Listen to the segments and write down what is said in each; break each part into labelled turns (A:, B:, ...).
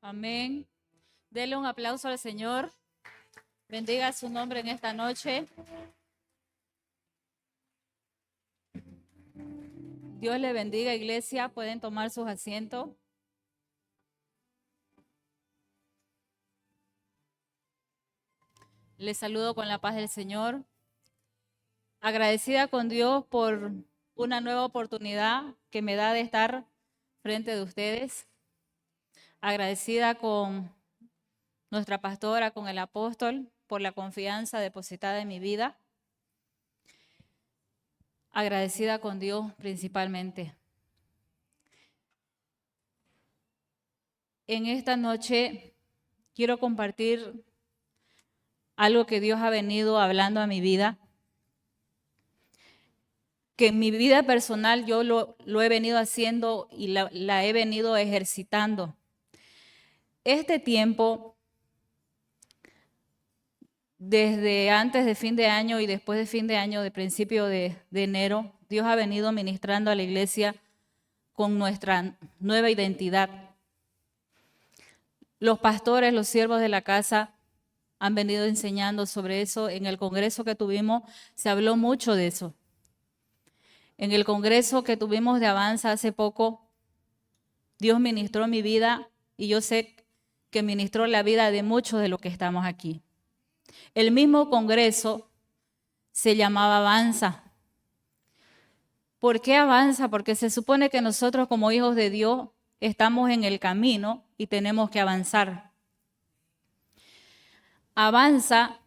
A: Amén. Dele un aplauso al Señor. Bendiga su nombre en esta noche. Dios le bendiga, iglesia. Pueden tomar sus asientos. Les saludo con la paz del Señor. Agradecida con Dios por una nueva oportunidad que me da de estar frente de ustedes. Agradecida con nuestra pastora, con el apóstol, por la confianza depositada en mi vida. Agradecida con Dios principalmente. En esta noche quiero compartir algo que Dios ha venido hablando a mi vida, que en mi vida personal yo lo he venido haciendo y la he venido ejercitando. Este tiempo, desde antes de fin de año y después de fin de año, de principio de enero, Dios ha venido ministrando a la iglesia con nuestra nueva identidad. Los pastores, los siervos de la casa han venido enseñando sobre eso. En el congreso que tuvimos se habló mucho de eso. En el congreso que tuvimos de Avanza hace poco, Dios ministró mi vida y yo sé que ministró la vida de muchos de los que estamos aquí. El mismo congreso se llamaba Avanza. ¿Por qué avanza? Porque se supone que nosotros como hijos de Dios estamos en el camino y tenemos que avanzar. Avanza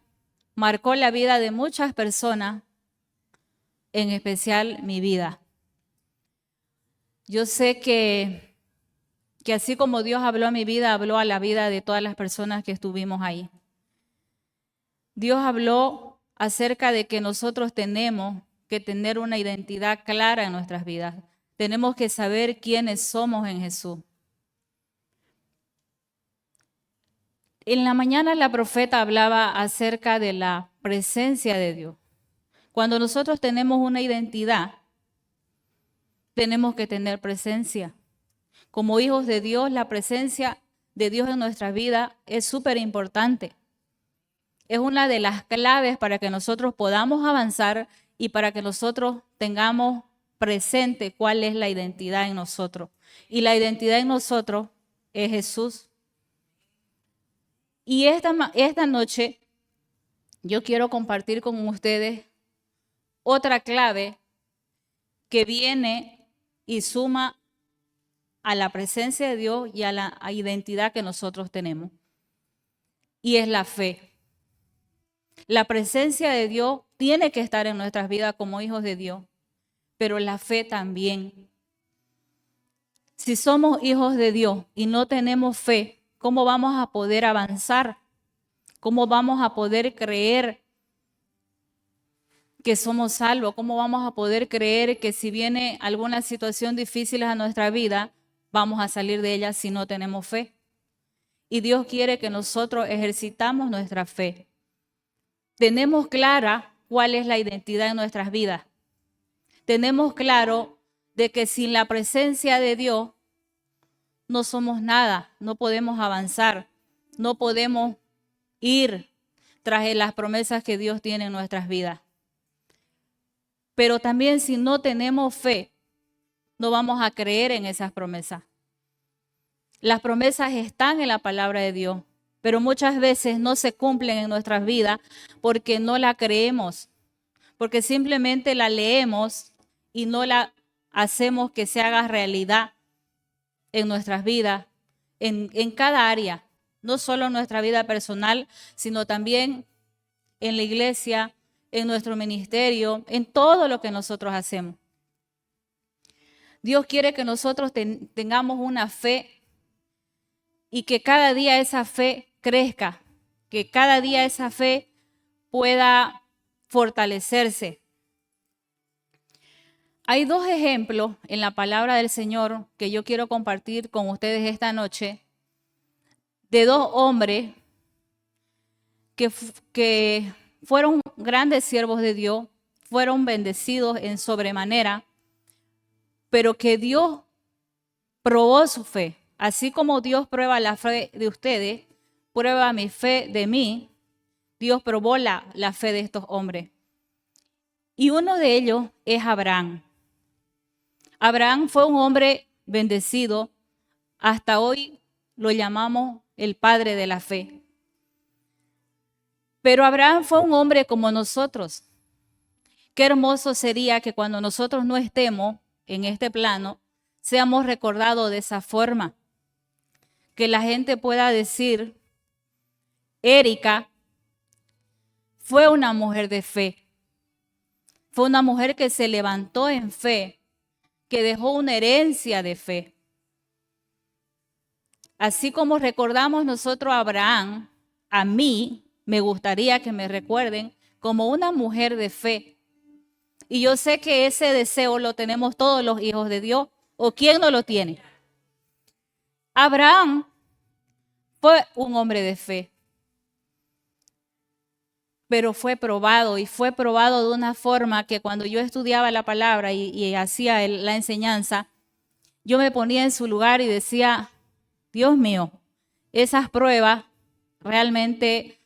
A: marcó la vida de muchas personas, en especial mi vida. Yo sé que así como Dios habló a mi vida, habló a la vida de todas las personas que estuvimos ahí. Dios habló acerca de que nosotros tenemos que tener una identidad clara en nuestras vidas. Tenemos que saber quiénes somos en Jesús. En la mañana la profeta hablaba acerca de la presencia de Dios. Cuando nosotros tenemos una identidad, tenemos que tener presencia. Como hijos de Dios, la presencia de Dios en nuestra vida es súper importante. Es una de las claves para que nosotros podamos avanzar y para que nosotros tengamos presente cuál es la identidad en nosotros. Y la identidad en nosotros es Jesús. Y esta noche yo quiero compartir con ustedes otra clave que viene y suma a la presencia de Dios y a la identidad que nosotros tenemos. Y es la fe. La presencia de Dios tiene que estar en nuestras vidas como hijos de Dios, pero la fe también. Si somos hijos de Dios y no tenemos fe, ¿cómo vamos a poder avanzar? ¿Cómo vamos a poder creer que somos salvos? ¿Cómo vamos a poder creer que si viene alguna situación difícil a nuestra vida, vamos a salir de ella si no tenemos fe? Y Dios quiere que nosotros ejercitamos nuestra fe. Tenemos clara cuál es la identidad en nuestras vidas. Tenemos claro de que sin la presencia de Dios no somos nada, no podemos avanzar, no podemos ir tras las promesas que Dios tiene en nuestras vidas. Pero también si no tenemos fe, no vamos a creer en esas promesas. Las promesas están en la palabra de Dios, pero muchas veces no se cumplen en nuestras vidas porque no la creemos, porque simplemente la leemos y no la hacemos que se haga realidad en nuestras vidas, en cada área, no solo en nuestra vida personal, sino también en la iglesia, en nuestro ministerio, en todo lo que nosotros hacemos. Dios quiere que nosotros tengamos una fe y que cada día esa fe crezca, que cada día esa fe pueda fortalecerse. Hay dos ejemplos en la palabra del Señor que yo quiero compartir con ustedes esta noche, de dos hombres que fueron grandes siervos de Dios, fueron bendecidos en sobremanera, pero que Dios probó su fe. así como Dios prueba la fe de ustedes, prueba mi fe de mí. Dios probó la fe de estos hombres. Y uno de ellos es Abraham. Abraham fue un hombre bendecido. Hasta hoy lo llamamos el padre de la fe. Pero Abraham fue un hombre como nosotros. Qué hermoso sería que cuando nosotros no estemos en este plano, seamos recordados de esa forma. Que la gente pueda decir, Erika fue una mujer de fe. Fue una mujer que se levantó en fe, que dejó una herencia de fe. Así como recordamos nosotros a Abraham, a mí me gustaría que me recuerden como una mujer de fe. Y yo sé que ese deseo lo tenemos todos los hijos de Dios. ¿O quién no lo tiene? Abraham fue un hombre de fe, pero fue probado y fue probado de una forma que cuando yo estudiaba la palabra y hacía la enseñanza, yo me ponía en su lugar y decía, Dios mío, esas pruebas realmente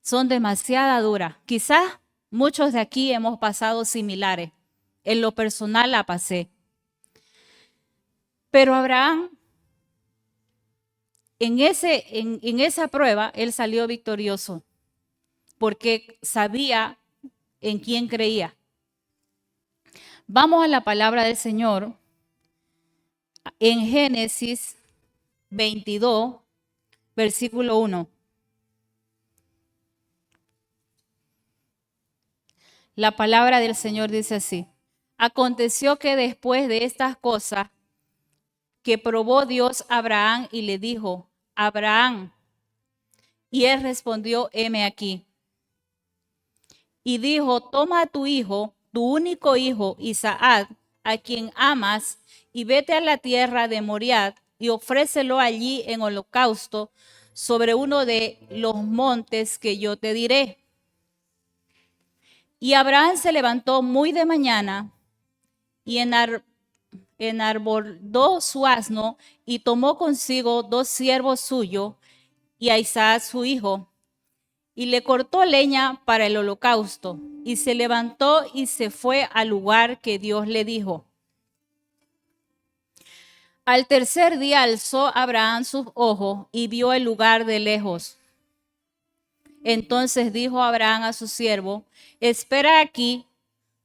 A: son demasiado duras. Quizás muchos de aquí hemos pasado similares. En lo personal la pasé. Pero Abraham, en esa prueba, él salió victorioso porque sabía en quién creía. Vamos a la palabra del Señor en Génesis 22, versículo 1. La palabra del Señor dice así: aconteció que después de estas cosas, que probó Dios a Abraham y le dijo, Abraham, y él respondió, heme aquí. Y dijo, toma a tu hijo, tu único hijo, Isaac, a quien amas, y vete a la tierra de Moriah y ofrécelo allí en holocausto sobre uno de los montes que yo te diré. Y Abraham se levantó muy de mañana y enarboló su asno y tomó consigo 2 siervos suyos y a Isaac su hijo, y le cortó leña para el holocausto, y se levantó y se fue al lugar que Dios le dijo. Al tercer día alzó Abraham sus ojos y vio el lugar de lejos. Entonces dijo Abraham a su siervo, espera aquí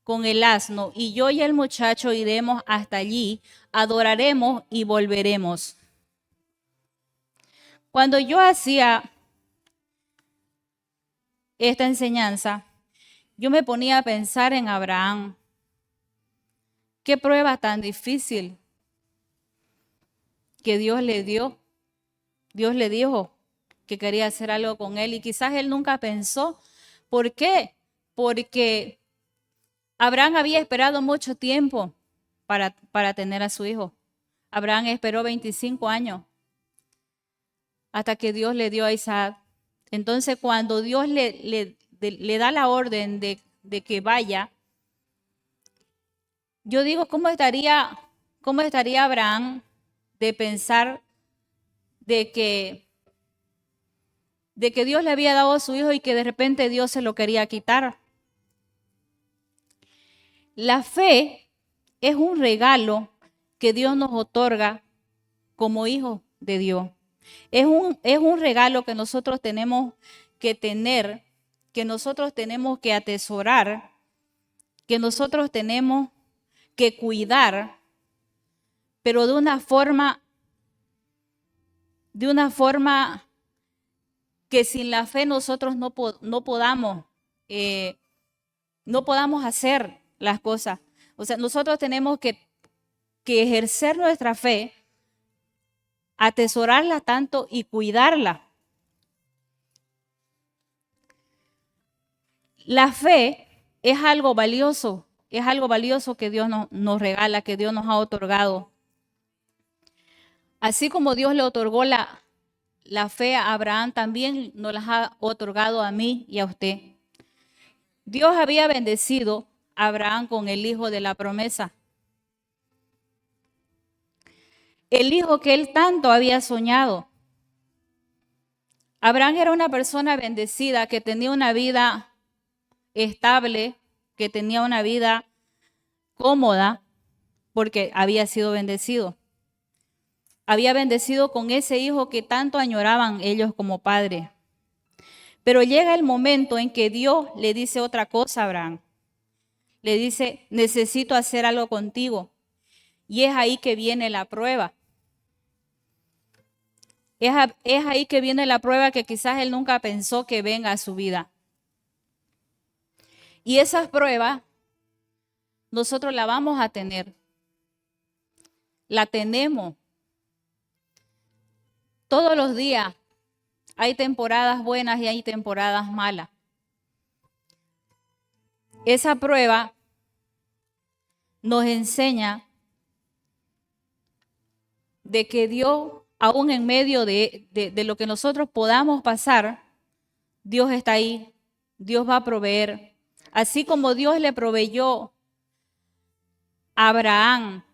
A: con el asno, y yo y el muchacho iremos hasta allí, adoraremos y volveremos. Cuando yo hacía esta enseñanza, yo me ponía a pensar en Abraham. Qué prueba tan difícil que Dios le dio. Dios le dijo que quería hacer algo con él y quizás él nunca pensó. ¿Por qué? Porque Abraham había esperado mucho tiempo para tener a su hijo. Abraham esperó 25 años hasta que Dios le dio a Isaac. Entonces, cuando Dios le da la orden de que vaya, yo digo, ¿cómo estaría Abraham de pensar de que Dios le había dado a su hijo y que de repente Dios se lo quería quitar? La fe es un regalo que Dios nos otorga como hijos de Dios. Es un regalo que nosotros tenemos que tener, que nosotros tenemos que atesorar, que nosotros tenemos que cuidar, pero de una forma que sin la fe nosotros no podamos hacer las cosas. O sea, nosotros tenemos que ejercer nuestra fe, atesorarla tanto y cuidarla. La fe es algo valioso que Dios nos regala, que Dios nos ha otorgado. Así como Dios le otorgó la fe a Abraham, también nos la ha otorgado a mí y a usted. Dios había bendecido a Abraham con el hijo de la promesa. el hijo que él tanto había soñado. Abraham era una persona bendecida que tenía una vida estable, que tenía una vida cómoda, porque había sido bendecido. Había bendecido con ese hijo que tanto añoraban ellos como padre. Pero llega el momento en que Dios le dice otra cosa a Abraham. Le dice, necesito hacer algo contigo. Y es ahí que viene la prueba. Es ahí que viene la prueba que quizás él nunca pensó que venga a su vida. Y esas pruebas nosotros la vamos a tener. La tenemos. Todos los días hay temporadas buenas y hay temporadas malas. Esa prueba nos enseña de que Dios, aún en medio de lo que nosotros podamos pasar, Dios está ahí, Dios va a proveer. Así como Dios le proveyó a Abraham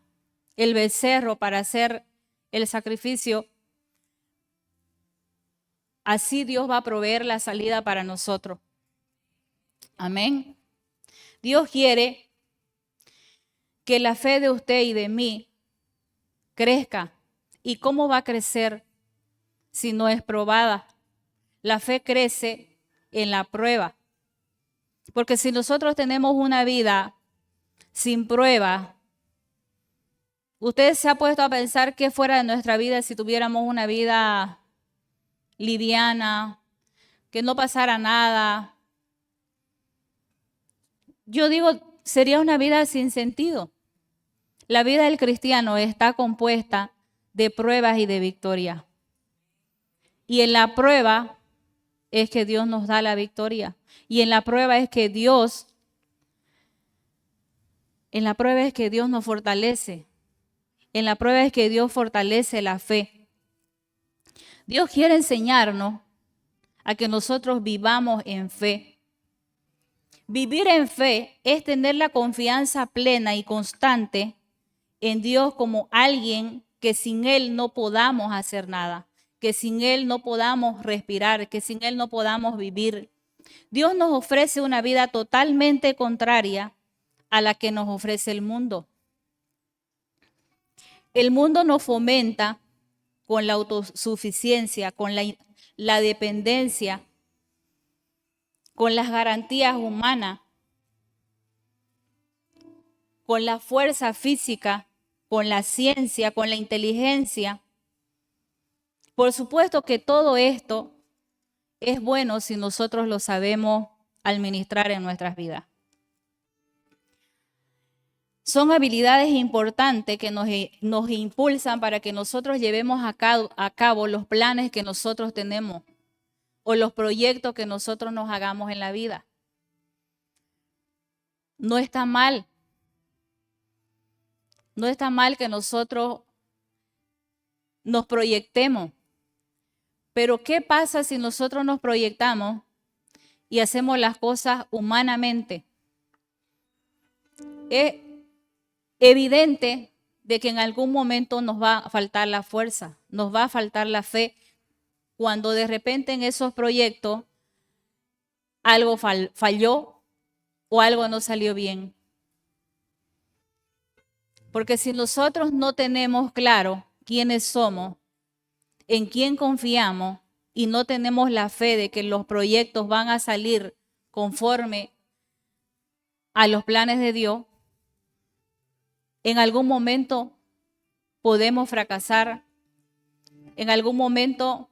A: el becerro para hacer el sacrificio, así Dios va a proveer la salida para nosotros. Amén. Dios quiere que la fe de usted y de mí crezca. ¿Y cómo va a crecer si no es probada? La fe crece en la prueba. Porque si nosotros tenemos una vida sin prueba, usted se ha puesto a pensar qué fuera de nuestra vida si tuviéramos una vida liviana, que no pasara nada. Yo digo, sería una vida sin sentido. La vida del cristiano está compuesta de pruebas y de victoria. Y en la prueba es que Dios nos da la victoria. Y en la prueba es que Dios nos fortalece. En la prueba es que Dios fortalece la fe. Dios quiere enseñarnos a que nosotros vivamos en fe. Vivir en fe es tener la confianza plena y constante en Dios como alguien que sin Él no podamos hacer nada, que sin Él no podamos respirar, que sin Él no podamos vivir. Dios nos ofrece una vida totalmente contraria a la que nos ofrece el mundo. El mundo nos fomenta con la autosuficiencia, con la dependencia, con las garantías humanas, con la fuerza física, con la ciencia, con la inteligencia. Por supuesto que todo esto es bueno si nosotros lo sabemos administrar en nuestras vidas. Son habilidades importantes que nos impulsan para que nosotros llevemos a cabo los planes que nosotros tenemos o los proyectos que nosotros nos hagamos en la vida. No está mal. No está mal que nosotros nos proyectemos. Pero ¿qué pasa si nosotros nos proyectamos y hacemos las cosas humanamente? Es evidente de que en algún momento nos va a faltar la fuerza, nos va a faltar la fe, cuando de repente en esos proyectos algo falló o algo no salió bien. Porque si nosotros no tenemos claro quiénes somos, en quién confiamos y no tenemos la fe de que los proyectos van a salir conforme a los planes de Dios, en algún momento podemos fracasar, en algún momento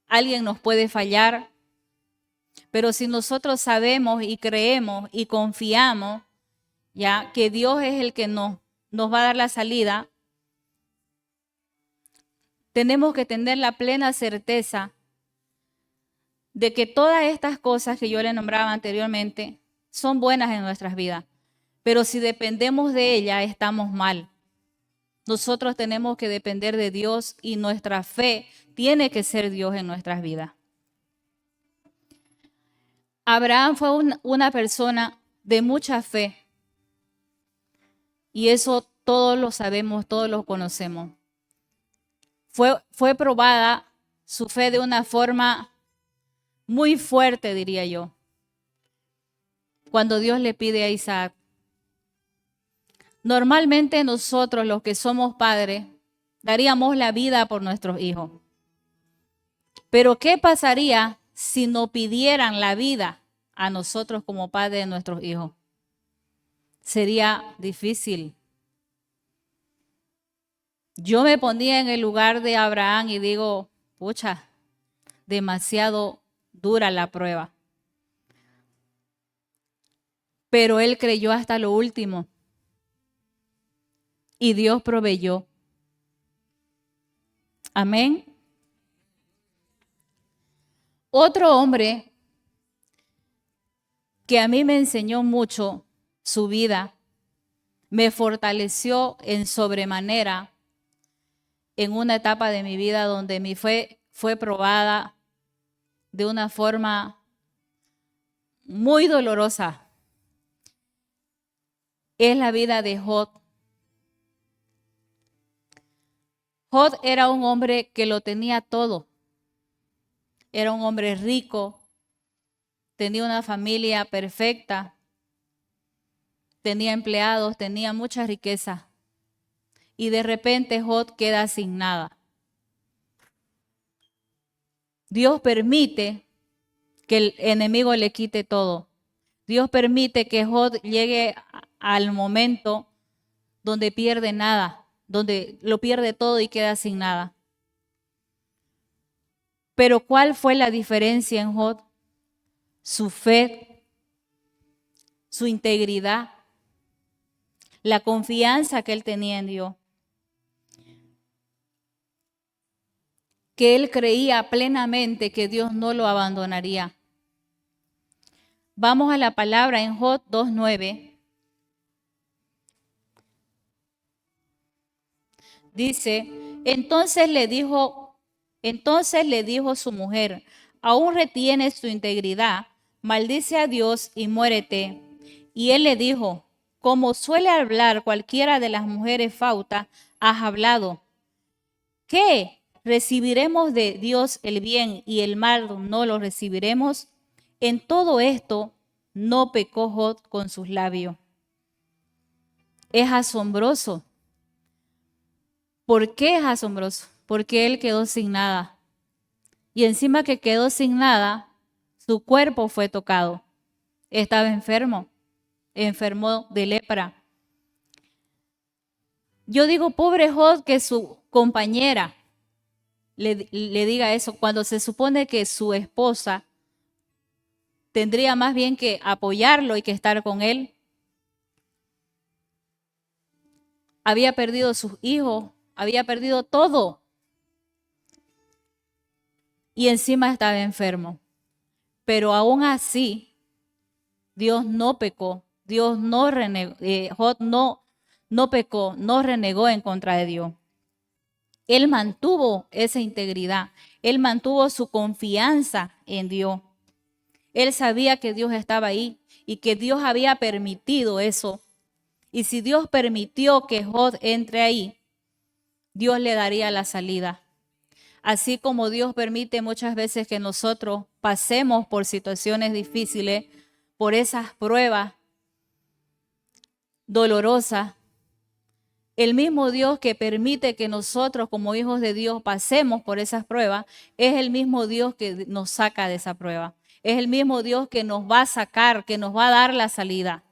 A: alguien nos puede fallar, pero si nosotros sabemos y creemos y confiamos, ya que Dios es el que nos va a dar la salida, tenemos que tener la plena certeza de que todas estas cosas que yo le nombraba anteriormente son buenas en nuestras vidas. Pero si dependemos de ella, estamos mal. Nosotros tenemos que depender de Dios y nuestra fe tiene que ser Dios en nuestras vidas. Abraham fue una persona de mucha fe y eso todos lo sabemos, todos lo conocemos. Fue probada su fe de una forma muy fuerte, diría yo, cuando Dios le pide a Isaac. Normalmente nosotros, los que somos padres, daríamos la vida por nuestros hijos. Pero ¿qué pasaría si no pidieran la vida a nosotros como padres de nuestros hijos? Sería difícil. Yo me ponía en el lugar de Abraham y digo, pucha, demasiado dura la prueba. Pero él creyó hasta lo último y Dios proveyó. Amén. Otro hombre que a mí me enseñó mucho su vida, me fortaleció en sobremanera en una etapa de mi vida donde mi fe fue probada de una forma muy dolorosa. Es la vida de Job. Job era un hombre que lo tenía todo. Era un hombre rico, tenía una familia perfecta, tenía empleados, tenía mucha riqueza. Y de repente Job queda sin nada. Dios permite que el enemigo le quite todo. Dios permite que Job llegue al momento donde pierde nada, donde lo pierde todo y queda sin nada. Pero ¿cuál fue la diferencia en Job? Su fe, su integridad, la confianza que él tenía en Dios. Que él creía plenamente que Dios no lo abandonaría. Vamos a la palabra en Job 2:9. Dice, entonces le dijo su mujer, aún retienes tu integridad, maldice a Dios y muérete. Y él le dijo, como suele hablar cualquiera de las mujeres fautas, has hablado. ¿Qué? ¿Recibiremos de Dios el bien y el mal no lo recibiremos? En todo esto no pecó Job con sus labios. Es asombroso. ¿Por qué es asombroso? Porque él quedó sin nada. Y encima que quedó sin nada, su cuerpo fue tocado. Estaba enfermo de lepra. Yo digo, pobre Job, que su compañera le diga eso, cuando se supone que su esposa tendría más bien que apoyarlo y que estar con él. Había perdido sus hijos, había perdido todo. Y encima estaba enfermo. Pero aún así, Dios no pecó. Dios no renegó, Job no pecó, no renegó en contra de Dios. Él mantuvo esa integridad. Él mantuvo su confianza en Dios. Él sabía que Dios estaba ahí y que Dios había permitido eso. Y si Dios permitió que Job entre ahí, Dios le daría la salida. Así como Dios permite muchas veces que nosotros pasemos por situaciones difíciles, por esas pruebas dolorosas, el mismo Dios que permite que nosotros como hijos de Dios pasemos por esas pruebas, es el mismo Dios que nos saca de esa prueba. Es el mismo Dios que nos va a sacar, que nos va a dar la salida.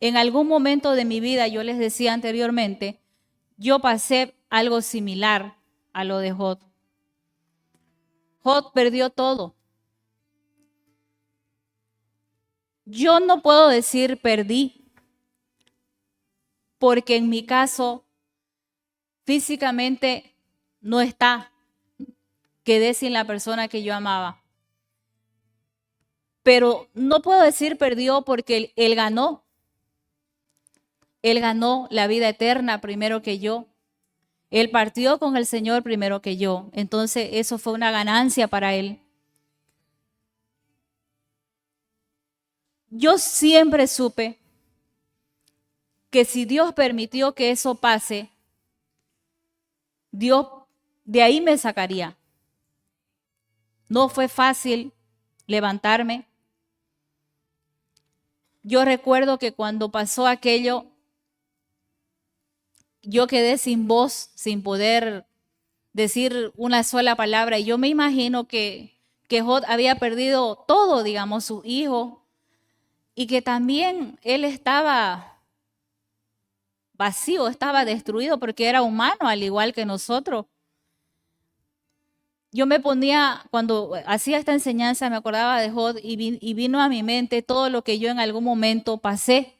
A: En algún momento de mi vida, yo les decía anteriormente, yo pasé algo similar a lo de Job. Job perdió todo. Yo no puedo decir perdí, porque en mi caso físicamente no está. Quedé sin la persona que yo amaba. Pero no puedo decir perdió porque él ganó. Él ganó la vida eterna primero que yo. Él partió con el Señor primero que yo. Entonces eso fue una ganancia para él. Yo siempre supe que si Dios permitió que eso pase, Dios de ahí me sacaría. No fue fácil levantarme. Yo recuerdo que cuando pasó aquello, yo quedé sin voz, sin poder decir una sola palabra. Y yo me imagino que Jod había perdido todo, digamos, su hijo, y que también él estaba vacío, estaba destruido porque era humano al igual que nosotros. Yo me ponía, cuando hacía esta enseñanza, me acordaba de Jod y vino a mi mente todo lo que yo en algún momento pasé.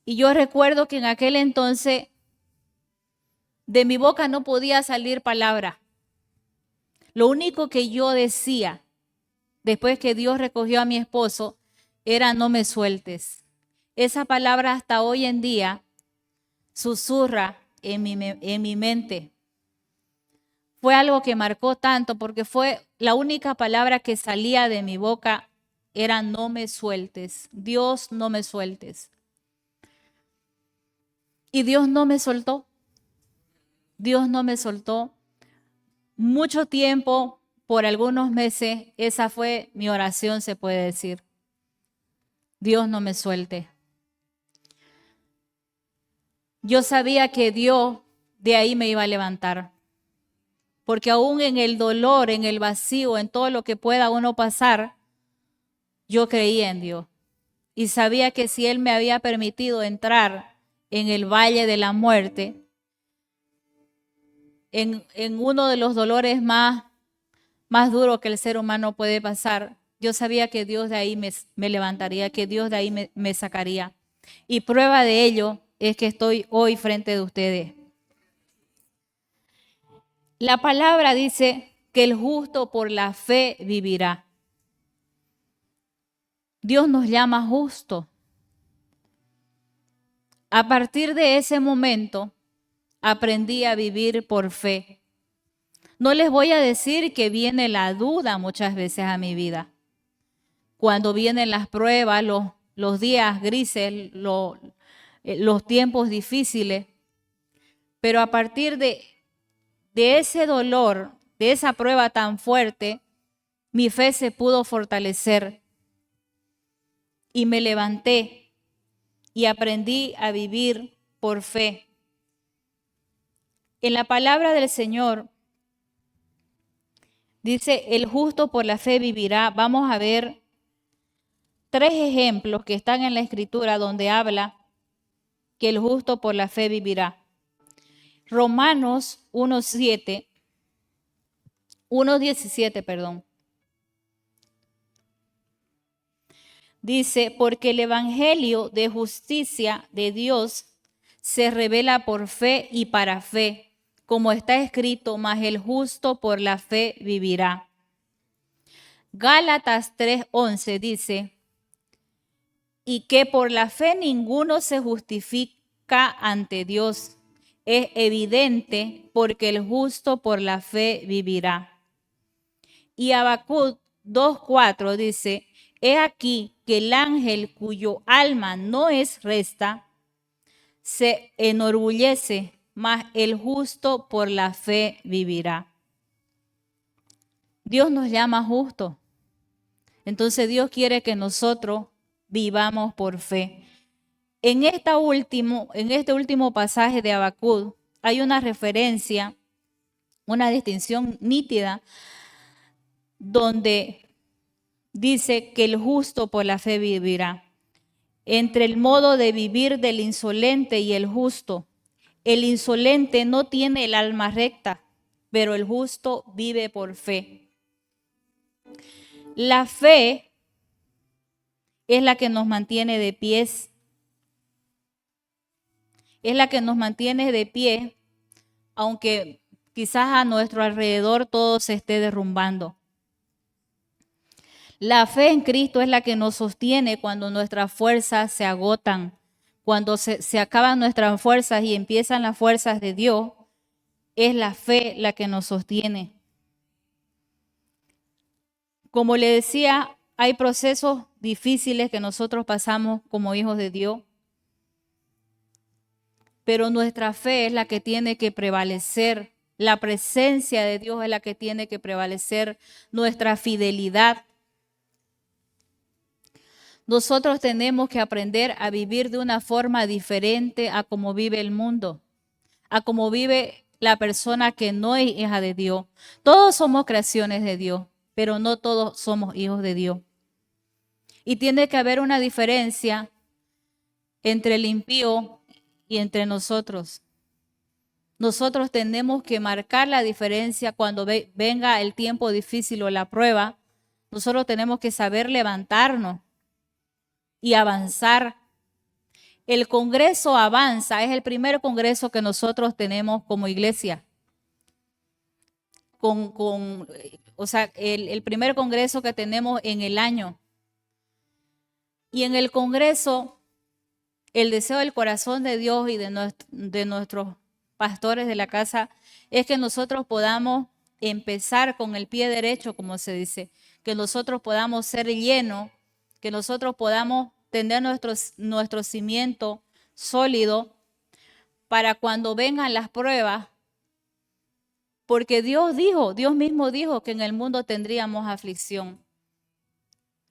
A: Y yo recuerdo que en aquel entonces de mi boca no podía salir palabra. Lo único que yo decía después que Dios recogió a mi esposo era no me sueltes. Esa palabra hasta hoy en día susurra en mi mente. Fue algo que marcó tanto porque fue la única palabra que salía de mi boca era no me sueltes. Dios, no me sueltes. Y Dios no me soltó. Dios no me soltó. Mucho tiempo, por algunos meses, esa fue mi oración, se puede decir. Dios no me suelte. Yo sabía que Dios de ahí me iba a levantar. Porque aún en el dolor, en el vacío, en todo lo que pueda uno pasar, yo creía en Dios. Y sabía que si Él me había permitido entrar en el valle de la muerte, en uno de los dolores más duros que el ser humano puede pasar, yo sabía que Dios de ahí me levantaría, que Dios de ahí me sacaría. Y prueba de ello es que estoy hoy frente de ustedes. La palabra dice que el justo por la fe vivirá. Dios nos llama justo. A partir de ese momento, aprendí a vivir por fe. No les voy a decir que viene la duda muchas veces a mi vida. Cuando vienen las pruebas, los días grises, los tiempos difíciles. Pero a partir de ese dolor, de esa prueba tan fuerte, mi fe se pudo fortalecer. Y me levanté y aprendí a vivir por fe. En la palabra del Señor dice, el justo por la fe vivirá. Vamos a ver 3 ejemplos que están en la Escritura donde habla que el justo por la fe vivirá. Romanos 1:17, perdón. Dice, porque el evangelio de justicia de Dios se revela por fe y para fe, como está escrito, mas el justo por la fe vivirá. Gálatas 3:11 dice, y que por la fe ninguno se justifica ante Dios. Es evidente porque el justo por la fe vivirá. Y Habacuc 2:4 dice, he aquí que el ángel cuyo alma no es resta, se enorgullece, mas el justo por la fe vivirá. Dios nos llama justo. Entonces Dios quiere que nosotros vivamos por fe. En este último pasaje de Habacuc hay una referencia, una distinción nítida, donde dice que el justo por la fe vivirá. Entre el modo de vivir del insolente y el justo. El insolente no tiene el alma recta, pero el justo vive por fe. La fe es la que nos mantiene de pies. Es la que nos mantiene de pie, aunque quizás a nuestro alrededor todo se esté derrumbando. La fe en Cristo es la que nos sostiene cuando nuestras fuerzas se agotan, cuando se acaban nuestras fuerzas y empiezan las fuerzas de Dios. Es la fe la que nos sostiene. Como le decía, hay procesos difíciles que nosotros pasamos como hijos de Dios. pero nuestra fe es la que tiene que prevalecer. La presencia de Dios es la que tiene que prevalecer, nuestra fidelidad. Nosotros tenemos que aprender a vivir de una forma diferente a como vive el mundo, a como vive la persona que no es hija de Dios. Todos somos creaciones de Dios, pero no todos somos hijos de Dios. Y tiene que haber una diferencia entre el impío y entre nosotros. Nosotros tenemos que marcar la diferencia cuando venga el tiempo difícil o la prueba. Nosotros tenemos que saber levantarnos y avanzar. El Congreso Avanza es el primer congreso que nosotros tenemos como iglesia. El primer congreso que tenemos en el año. Y en el congreso, el deseo del corazón de Dios y de nuestros pastores de la casa es que nosotros podamos empezar con el pie derecho, como se dice, que nosotros podamos ser llenos, que nosotros podamos tener nuestro cimiento sólido para cuando vengan las pruebas, porque Dios mismo dijo que en el mundo tendríamos aflicción.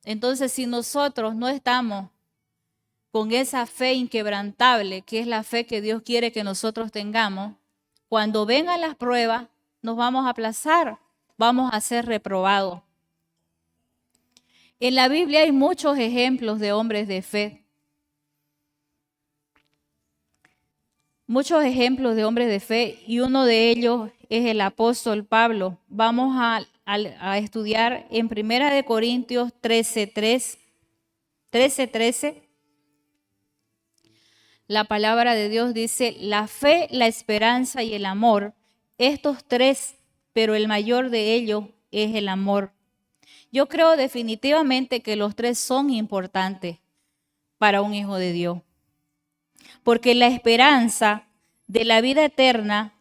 A: Entonces, si nosotros no estamos con esa fe inquebrantable, que es la fe que Dios quiere que nosotros tengamos, cuando vengan las pruebas, nos vamos a aplazar, vamos a ser reprobados. En la Biblia hay muchos ejemplos de hombres de fe. Muchos ejemplos de hombres de fe y uno de ellos es el apóstol Pablo. Vamos a estudiar en 1 Corintios 13:13. La palabra de Dios dice, la fe, la esperanza y el amor, estos tres, pero el mayor de ellos es el amor. Yo creo definitivamente que los tres son importantes para un hijo de Dios, porque la esperanza de la vida eterna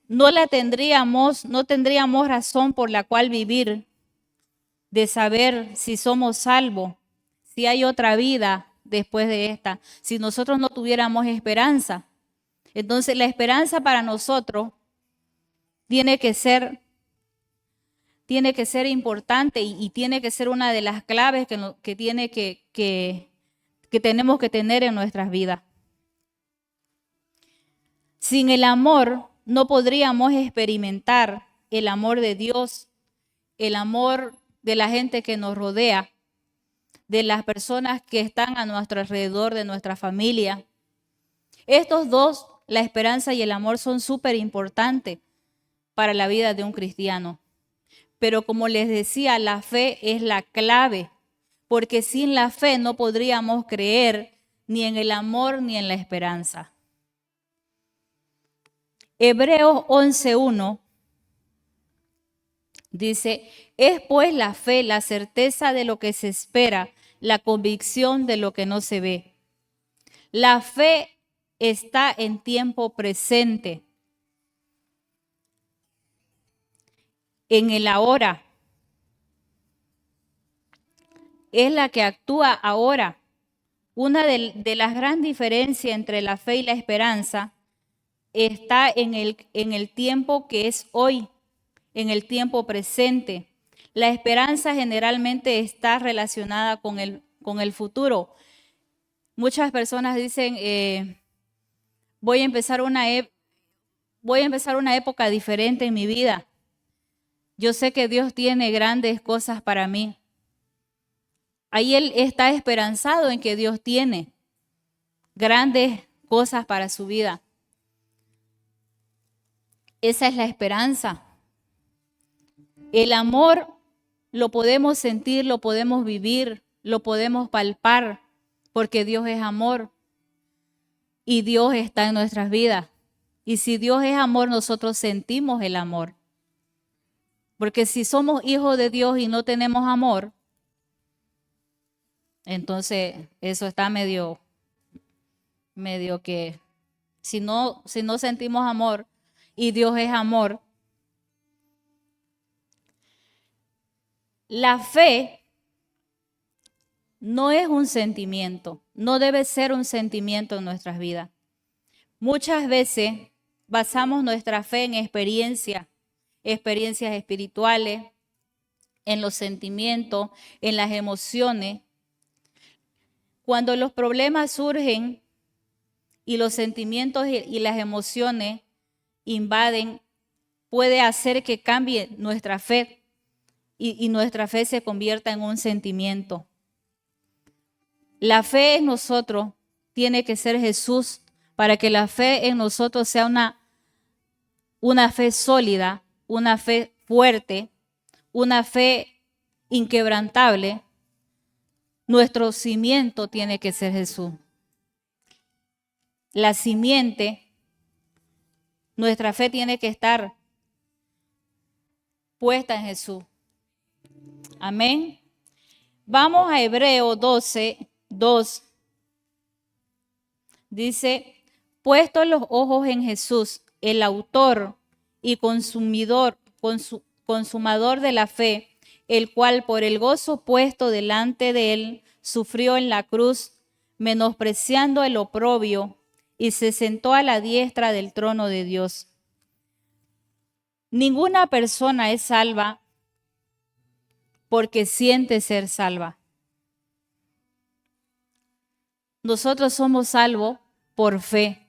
A: no tendríamos razón por la cual vivir, de saber si somos salvos, si hay otra vida después de esta, si nosotros no tuviéramos esperanza. Entonces la esperanza para nosotros tiene que ser importante y tiene que ser una de las claves que tenemos que tener en nuestras vidas. Sin el amor no podríamos experimentar el amor de Dios, el amor de la gente que nos rodea, de las personas que están a nuestro alrededor, de nuestra familia. Estos dos, la esperanza y el amor, son súper importantes para la vida de un cristiano. Pero como les decía, la fe es la clave, porque sin la fe no podríamos creer ni en el amor ni en la esperanza. Hebreos 11:1 dice, es pues la fe, la certeza de lo que se espera, la convicción de lo que no se ve. La fe está en tiempo presente, en el ahora. Es la que actúa ahora. Una de las grandes diferencias entre la fe y la esperanza está en el tiempo que es hoy, en el tiempo presente. La esperanza generalmente está relacionada con el futuro. Muchas personas dicen, voy a empezar una época diferente en mi vida. Yo sé que Dios tiene grandes cosas para mí. Ahí él está esperanzado en que Dios tiene grandes cosas para su vida. Esa es la esperanza. El amor lo podemos sentir, lo podemos vivir, lo podemos palpar, porque Dios es amor y Dios está en nuestras vidas. Y si Dios es amor, nosotros sentimos el amor. Porque si somos hijos de Dios y no tenemos amor, entonces eso está medio que si no sentimos amor y Dios es amor. La fe no es un sentimiento, no debe ser un sentimiento en nuestras vidas. Muchas veces basamos nuestra fe en experiencias espirituales, en los sentimientos, en las emociones. Cuando los problemas surgen y los sentimientos y las emociones invaden, puede hacer que cambie nuestra fe y nuestra fe se convierta en un sentimiento. La fe en nosotros tiene que ser Jesús para que la fe en nosotros sea una fe sólida, una fe fuerte, una fe inquebrantable. Nuestro cimiento tiene que ser Jesús. La simiente, nuestra fe tiene que estar puesta en Jesús. Amén. Vamos a Hebreos 12:2. Dice, puestos los ojos en Jesús, el autor y consumador de la fe, el cual por el gozo puesto delante de él sufrió en la cruz, menospreciando el oprobio, y se sentó a la diestra del trono de Dios. Ninguna persona es salva porque siente ser salva. Nosotros somos salvos por fe,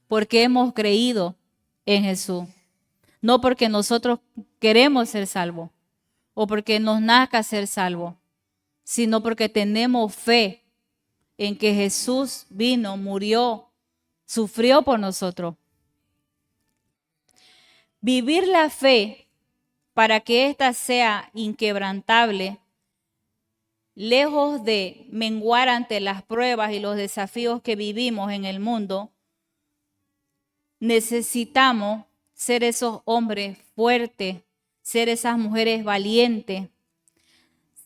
A: porque hemos creído en Jesús. No porque nosotros queremos ser salvos o porque nos nazca ser salvos, sino porque tenemos fe en que Jesús vino, murió, sufrió por nosotros. Vivir la fe para que ésta sea inquebrantable, lejos de menguar ante las pruebas y los desafíos que vivimos en el mundo, necesitamos ser esos hombres fuertes, ser esas mujeres valientes,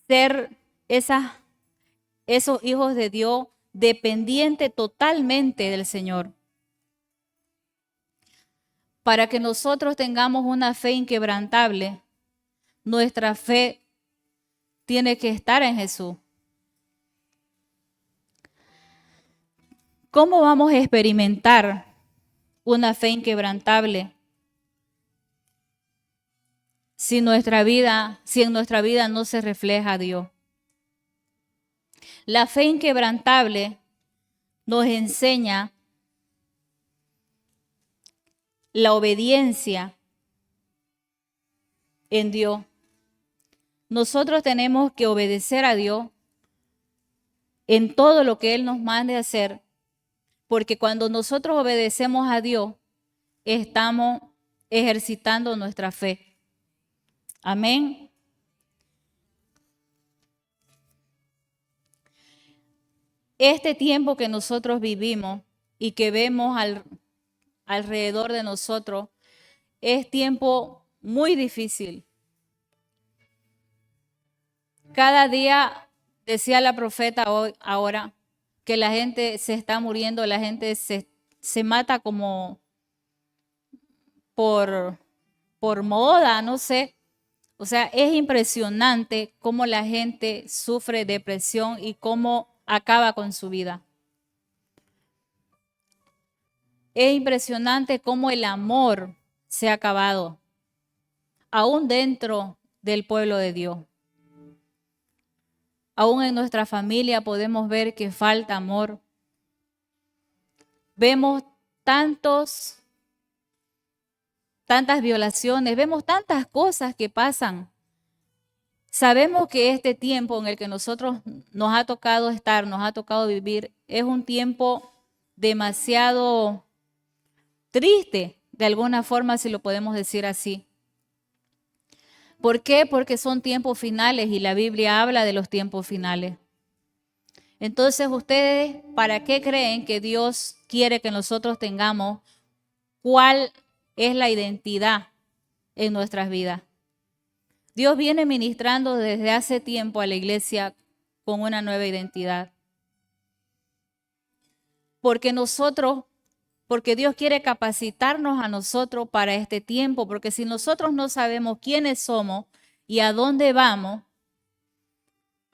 A: ser esos hijos de Dios dependientes totalmente del Señor. Para que nosotros tengamos una fe inquebrantable, nuestra fe tiene que estar en Jesús. ¿Cómo vamos a experimentar una fe inquebrantable si en nuestra vida no se refleja a Dios? La fe inquebrantable nos enseña la obediencia en Dios. Nosotros tenemos que obedecer a Dios en todo lo que Él nos mande hacer, porque cuando nosotros obedecemos a Dios, estamos ejercitando nuestra fe. Amén. Este tiempo que nosotros vivimos y que vemos alrededor de nosotros es tiempo muy difícil. Cada día, decía la profeta hoy, ahora, que la gente se está muriendo, la gente se mata como por moda, no sé. O sea, es impresionante cómo la gente sufre depresión y cómo acaba con su vida. Es impresionante cómo el amor se ha acabado, aún dentro del pueblo de Dios. Aún en nuestra familia podemos ver que falta amor. Vemos tantas violaciones, vemos tantas cosas que pasan. Sabemos que este tiempo en el que nosotros nos ha tocado estar, nos ha tocado vivir, es un tiempo demasiado triste, de alguna forma, si lo podemos decir así. ¿Por qué? Porque son tiempos finales y la Biblia habla de los tiempos finales. Entonces, ustedes, ¿para qué creen que Dios quiere que nosotros tengamos? ¿Cuál es la identidad en nuestras vidas? Dios viene ministrando desde hace tiempo a la iglesia con una nueva identidad. Porque Dios quiere capacitarnos a nosotros para este tiempo, porque si nosotros no sabemos quiénes somos y a dónde vamos,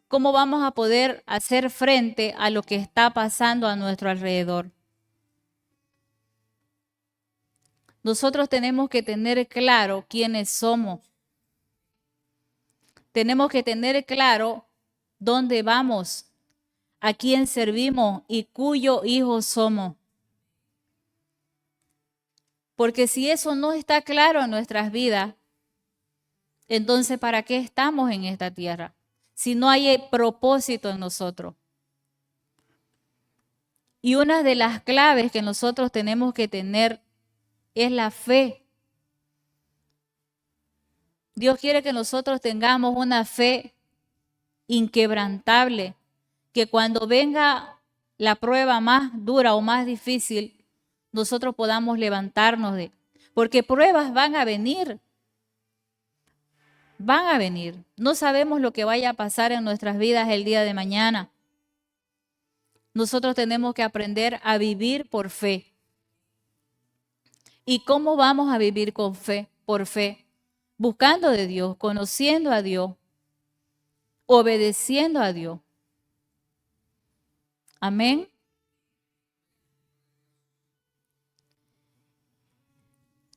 A: ¿cómo vamos a poder hacer frente a lo que está pasando a nuestro alrededor? Nosotros tenemos que tener claro quiénes somos. Tenemos que tener claro dónde vamos, a quién servimos y cuyo hijo somos. Porque si eso no está claro en nuestras vidas, entonces ¿para qué estamos en esta tierra? Si no hay propósito en nosotros. Y una de las claves que nosotros tenemos que tener es la fe. Dios quiere que nosotros tengamos una fe inquebrantable, que cuando venga la prueba más dura o más difícil, nosotros podamos levantarnos porque pruebas van a venir. Van a venir. No sabemos lo que vaya a pasar en nuestras vidas el día de mañana. Nosotros tenemos que aprender a vivir por fe. ¿Y cómo vamos a vivir con fe? Por fe. Buscando de Dios, conociendo a Dios, obedeciendo a Dios. Amén.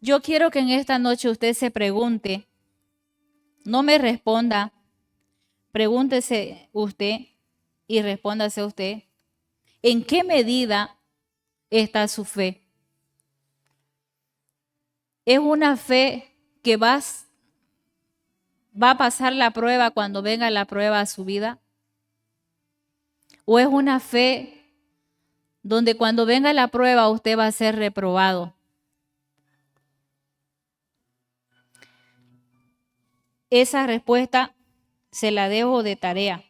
A: Yo quiero que en esta noche usted se pregunte, no me responda, pregúntese usted y respóndase usted, ¿en qué medida está su fe? ¿Es una fe que va a pasar la prueba cuando venga la prueba a su vida? ¿O es una fe donde cuando venga la prueba usted va a ser reprobado? Esa respuesta se la dejo de tarea.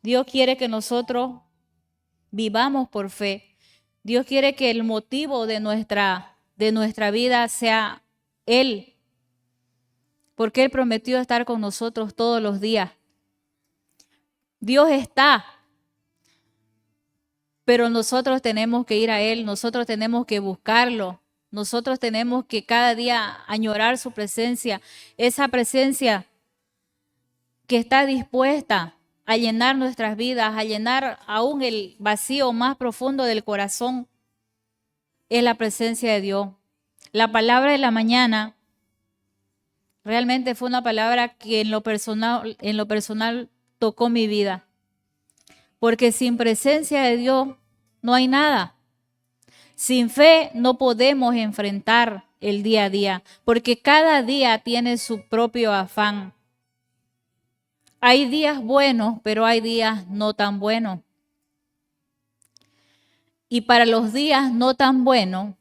A: Dios quiere que nosotros vivamos por fe. Dios quiere que el motivo de nuestra vida sea Él, porque Él prometió estar con nosotros todos los días. Dios está, pero nosotros tenemos que ir a Él, nosotros tenemos que buscarlo, nosotros tenemos que cada día añorar su presencia, esa presencia que está dispuesta a llenar nuestras vidas, a llenar aún el vacío más profundo del corazón, es la presencia de Dios. La palabra de la mañana realmente fue una palabra que en lo personal tocó mi vida. Porque sin presencia de Dios no hay nada. Sin fe no podemos enfrentar el día a día, porque cada día tiene su propio afán. Hay días buenos, pero hay días no tan buenos. Y para los días no tan buenos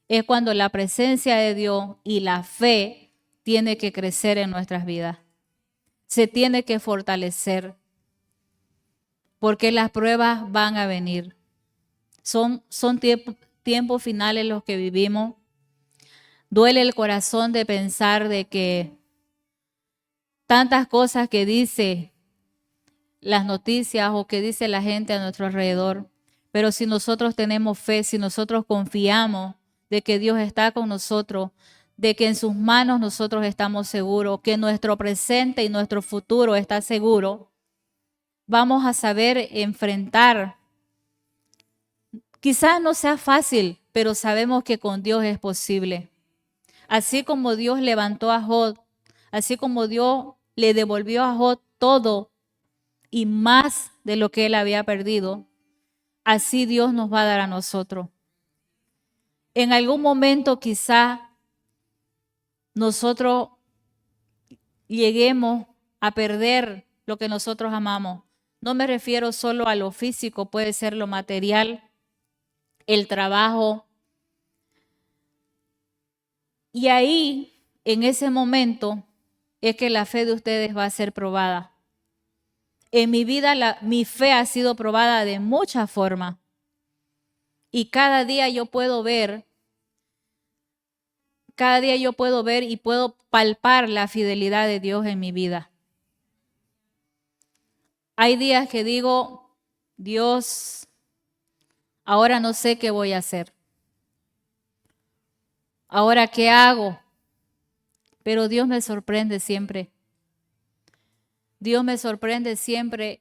A: es cuando la presencia de Dios y la fe tiene que crecer en nuestras vidas. Se tiene que fortalecer, porque las pruebas van a venir. Son tiempos finales los que vivimos. Duele el corazón de pensar de que tantas cosas que dice las noticias o que dice la gente a nuestro alrededor, pero si nosotros tenemos fe, si nosotros confiamos de que Dios está con nosotros, de que en sus manos nosotros estamos seguros, que nuestro presente y nuestro futuro está seguro, vamos a saber enfrentar. Quizás no sea fácil, pero sabemos que con Dios es posible. Así como Dios levantó a Job, así como Dios le devolvió a Job todo y más de lo que él había perdido, así Dios nos va a dar a nosotros. En algún momento quizá nosotros lleguemos a perder lo que nosotros amamos. No me refiero solo a lo físico, puede ser lo material, el trabajo. Y ahí, en ese momento, es que la fe de ustedes va a ser probada. En mi vida, mi fe ha sido probada de muchas formas. Y cada día yo puedo ver y puedo palpar la fidelidad de Dios en mi vida. Hay días que digo, Dios, ahora no sé qué voy a hacer. Ahora, ¿qué hago? Pero Dios me sorprende siempre. Dios me sorprende siempre.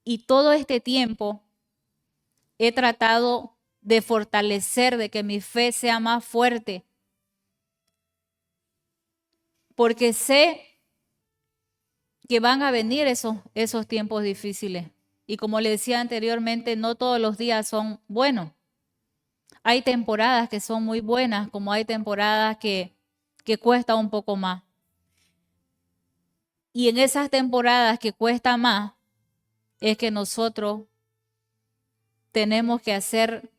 A: Y todo este tiempo he tratado de fortalecer, de que mi fe sea más fuerte. Porque sé que van a venir esos tiempos difíciles. Y como le decía anteriormente, no todos los días son buenos. Hay temporadas que son muy buenas, como hay temporadas que cuesta un poco más. Y en esas temporadas que cuesta más, es que nosotros tenemos que hacer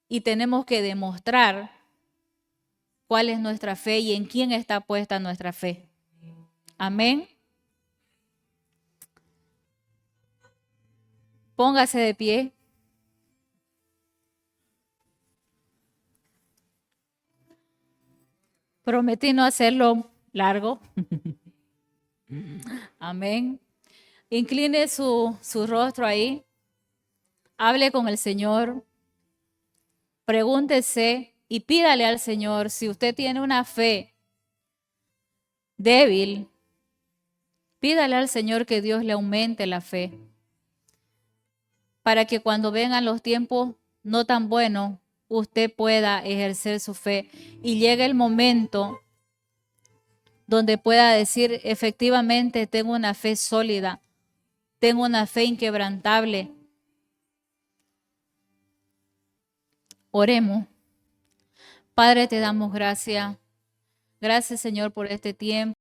A: y tenemos que demostrar cuál es nuestra fe y en quién está puesta nuestra fe. Amén. Póngase de pie. Prometí no hacerlo largo. Amén. Incline su rostro ahí. Hable con el Señor. Pregúntese y pídale al Señor si usted tiene una fe débil. Pídale al Señor que Dios le aumente la fe, para que cuando vengan los tiempos no tan buenos, usted pueda ejercer su fe y llegue el momento donde pueda decir, efectivamente, tengo una fe sólida, tengo una fe inquebrantable. Oremos. Padre, te damos gracias. Gracias, Señor, por este tiempo.